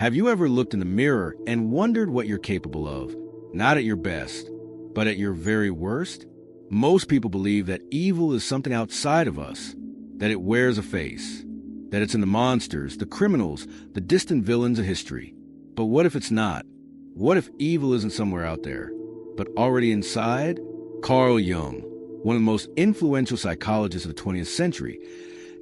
Have you ever looked in the mirror and wondered what you're capable of? Not at your best, but at your very worst? Most people believe that evil is something outside of us, that it wears a face, that it's in the monsters, the criminals, the distant villains of history. But what if it's not? What if evil isn't somewhere out there, but already inside? Carl Jung, one of the most influential psychologists of the 20th century,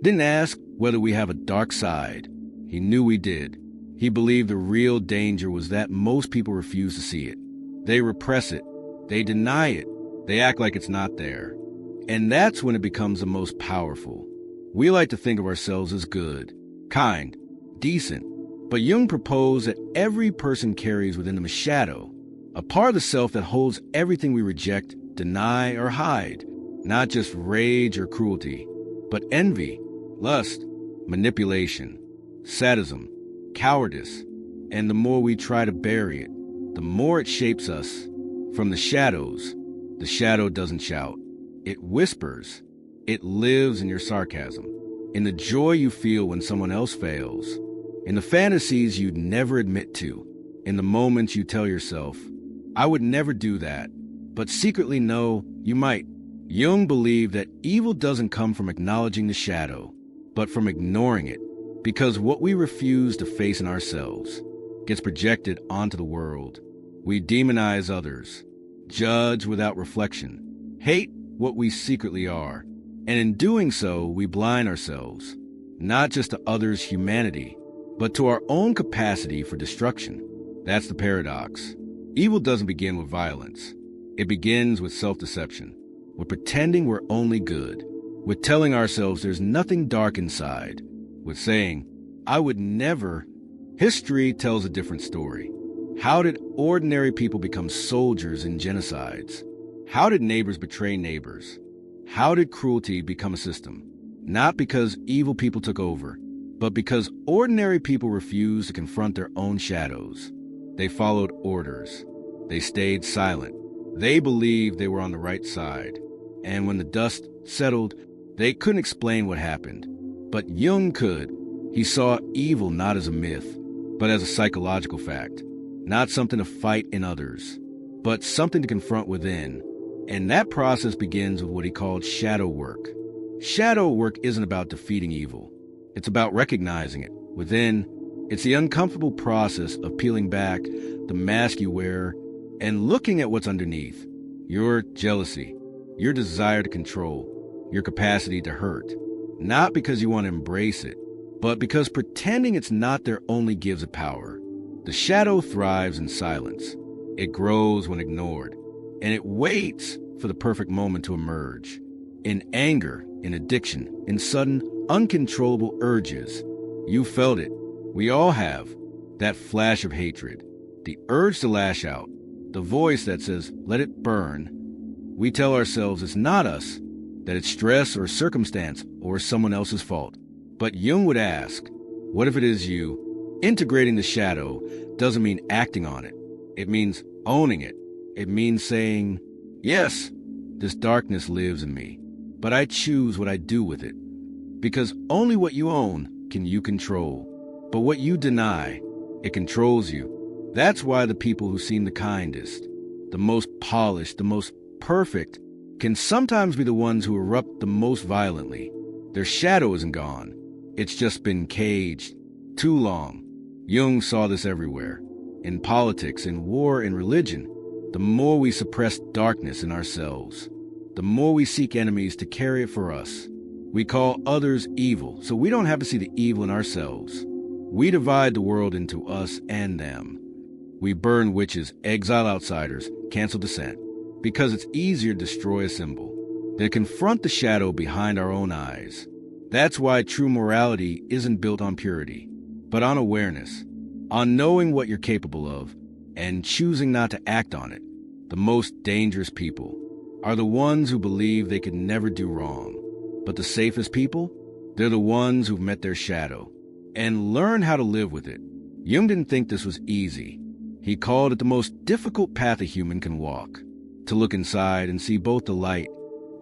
didn't ask whether we have a dark side. He knew we did. He believed the real danger was that most people refuse to see it. They repress it. They deny it. They act like it's not there. And that's when it becomes the most powerful. We like to think of ourselves as good, kind, decent. But Jung proposed that every person carries within them a shadow, a part of the self that holds everything we reject, deny, or hide. Not just rage or cruelty, but envy, lust, manipulation, sadism, cowardice. And the more we try to bury it, the more it shapes us. From the shadows, the shadow doesn't shout. It whispers. It lives in your sarcasm, in the joy you feel when someone else fails, in the fantasies you'd never admit to, in the moments you tell yourself, I would never do that, but secretly know you might. Jung believed that evil doesn't come from acknowledging the shadow, but from ignoring it, because what we refuse to face in ourselves gets projected onto the world. We demonize others, judge without reflection, hate what we secretly are, and in doing so, we blind ourselves, not just to others' humanity, but to our own capacity for destruction. That's the paradox. Evil doesn't begin with violence. It begins with self-deception, with pretending we're only good, with telling ourselves there's nothing dark inside, with saying, I would never. History tells a different story. How did ordinary people become soldiers in genocides? How did neighbors betray neighbors? How did cruelty become a system? Not because evil people took over, but because ordinary people refused to confront their own shadows. They followed orders. They stayed silent. They believed they were on the right side. And when the dust settled, they couldn't explain what happened. But Jung could. He saw evil not as a myth, but as a psychological fact. Not something to fight in others, but something to confront within. And that process begins with what he called shadow work. Shadow work isn't about defeating evil. It's about recognizing it within. It's the uncomfortable process of peeling back the mask you wear and looking at what's underneath. Your jealousy, your desire to control, your capacity to hurt. Not because you want to embrace it, but because pretending it's not there only gives it power. The shadow thrives in silence. It grows when ignored. And it waits for the perfect moment to emerge. In anger, in addiction, in sudden, uncontrollable urges. You felt it. We all have. That flash of hatred. The urge to lash out. The voice that says, let it burn. We tell ourselves it's not us, that it's stress or circumstance or someone else's fault. But Jung would ask, what if it is you? Integrating the shadow doesn't mean acting on it. It means owning it. It means saying, yes, this darkness lives in me, but I choose what I do with it. Because only what you own can you control. But what you deny, it controls you. That's why the people who seem the kindest, the most polished, the most perfect, can sometimes be the ones who erupt the most violently. Their shadow isn't gone. It's just been caged too long. Jung saw this everywhere. In politics, in war, in religion. The more we suppress darkness in ourselves, the more we seek enemies to carry it for us. We call others evil, so we don't have to see the evil in ourselves. We divide the world into us and them. We burn witches, exile outsiders, cancel dissent, because it's easier to destroy a symbol than to confront the shadow behind our own eyes. That's why true morality isn't built on purity, but on awareness, on knowing what you're capable of, and choosing not to act on it. The most dangerous people are the ones who believe they could never do wrong. But the safest people, they're the ones who've met their shadow and learn how to live with it. Jung didn't think this was easy. He called it the most difficult path a human can walk, to look inside and see both the light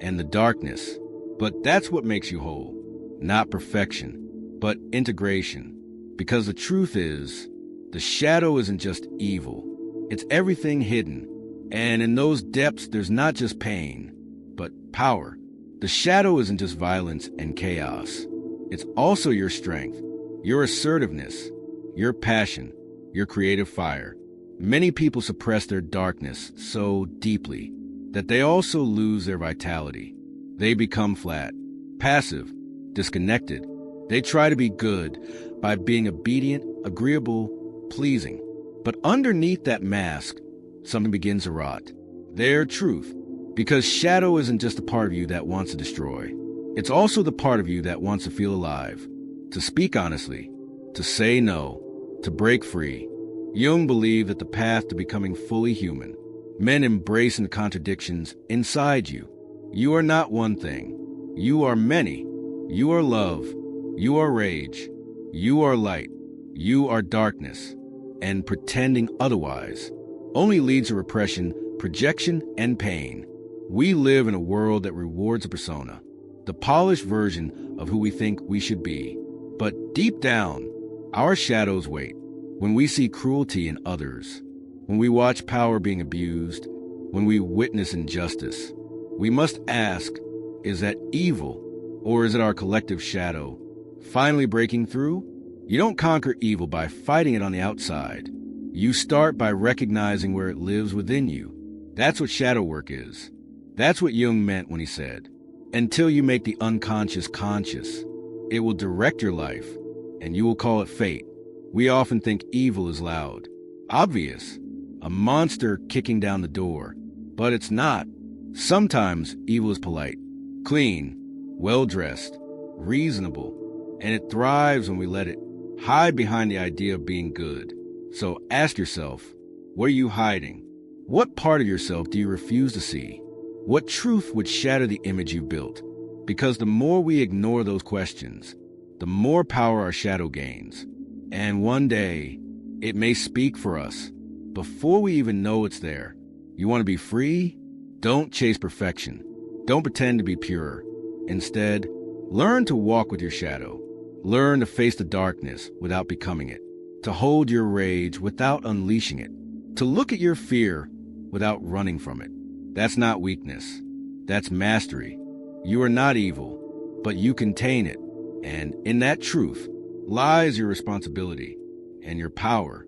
and the darkness. But that's what makes you whole. Not perfection, but integration. Because the truth is, The shadow isn't just evil. It's everything hidden. And in those depths, there's not just pain, but power. The shadow isn't just violence and chaos. It's also your strength, your assertiveness, your passion, your creative fire. Many people suppress their darkness so deeply that they also lose their vitality. They become flat, passive, disconnected. They try to be good by being obedient, agreeable, pleasing. But underneath that mask, something begins to rot. Their truth. Because shadow isn't just a part of you that wants to destroy. It's also the part of you that wants to feel alive, to speak honestly, to say no, to break free. Jung believed that the path to becoming fully human meant embracing the contradictions inside you. You are not one thing. You are many. You are love. You are rage. You are light. You are darkness. And pretending otherwise only leads to repression, projection, and pain. We live in a world that rewards a persona, the polished version of who we think we should be. But deep down, our shadows wait. When we see cruelty in others, when we watch power being abused, when we witness injustice, we must ask, is that evil, or is it our collective shadow finally breaking through? You don't conquer evil by fighting it on the outside. You start by recognizing where it lives within you. That's what shadow work is. That's what Jung meant when he said, until you make the unconscious conscious, it will direct your life, and you will call it fate. We often think evil is loud, obvious, a monster kicking down the door, but it's not. Sometimes evil is polite, clean, well-dressed, reasonable, and it thrives when we let it hide behind the idea of being good. So ask yourself, what are you hiding? What part of yourself do you refuse to see? What truth would shatter the image you built? Because the more we ignore those questions, the more power our shadow gains. And one day, it may speak for us before we even know it's there. You want to be free? Don't chase perfection. Don't pretend to be pure. Instead, learn to walk with your shadow. Learn to face the darkness without becoming it. To hold your rage without unleashing it. To look at your fear without running from it. That's not weakness. That's mastery. You are not evil, but you contain it. And in that truth lies your responsibility and your power.